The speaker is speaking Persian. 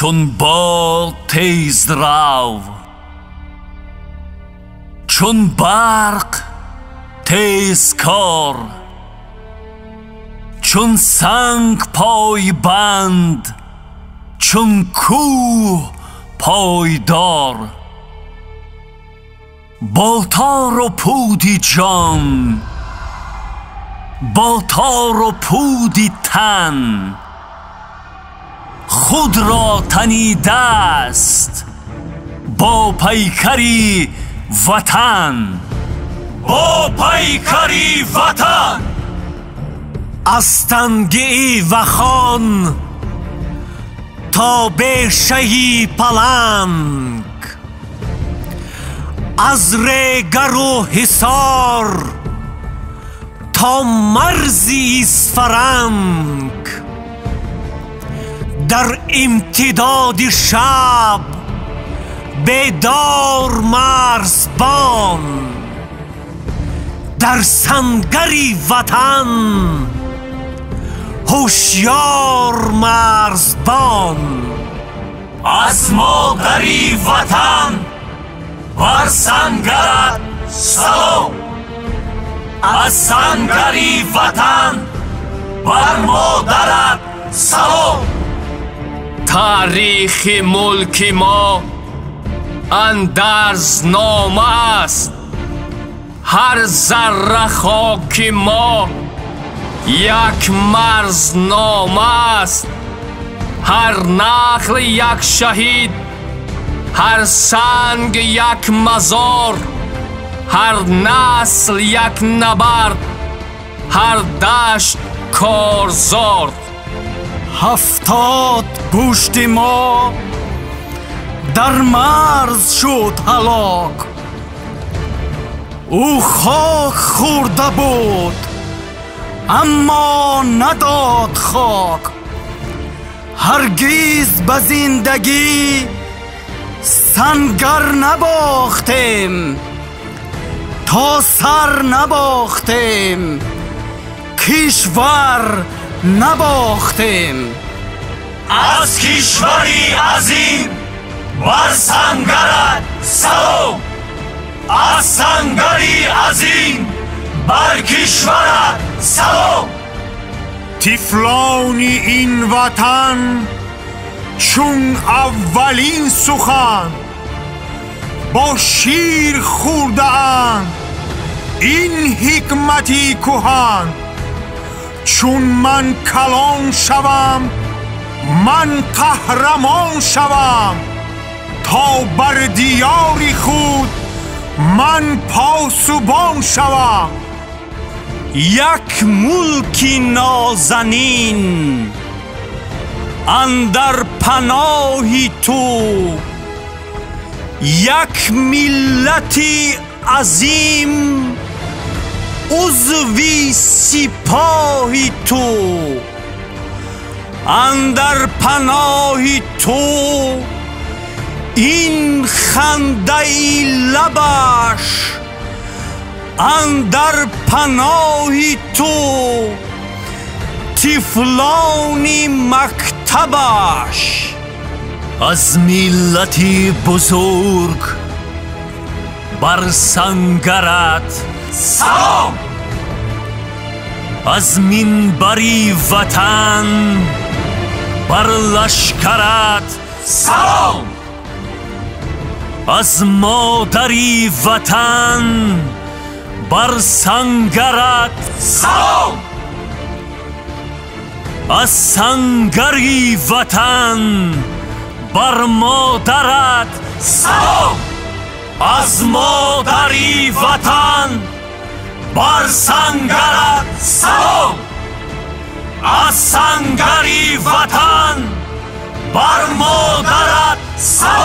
چون باد تیز رو، چون برق تیز کار، چون سنگ پای بند، چون کوه پایدار. با تار و پودی جان، با تار و پودی تن، خود را تنیده است با پیکری وطن. با پیکری وطن از تنگی و خان تا بیشهی پلنگ، از ریگر و حصار تا مرزی اسفرنگ. در امتداد شب بیدار مرزبان، در سنگری وطن هوشیار مرزبان. از مادری وطن بر سنگرت سلام، از سنگری وطن بر مادرت سلام. تاریخ ملک ما اندرزنامه است، هر ذره خاک ما یک مرزنامه است. هر نخل یک شهید، هر سنگ یک مزار، هر نسل یک نبرد، هر دشت کارزار. 70 گوشت ما در مرز شد هلاک، او خاک خورده بود اما نداد خاک. هرگز به زندگی سنگر نباختیم، تا سر نباختیم کشور نباختیم. از کشوری عظیم بر سنگرت سلام، از سنگری عظیم بر کشورت سلام. طفلان این وطن چون اولین سخن با شیر خورده اند این حکمتی کهن. چون من کلان شوم من قهرمان شوم، تا بر دیار خود من پاسبان شوم. یک ملک نازنین اندر پناه تو، یک ملت عظیم عضوی سپاه تو. اندر پناه تو این خنده لبش، اندر پناه تو طفلان مکتبش. از ملتی بزرگ بر سنگرت سلام، از منبری وطن بر لشکرت سلام. از مادری وطن بر سنگرت سلام، از سنگری وطن بر مادرت سلام. از مادری وطن بر سنگرت سلام، از سنگری وطن بر مادرت سلام.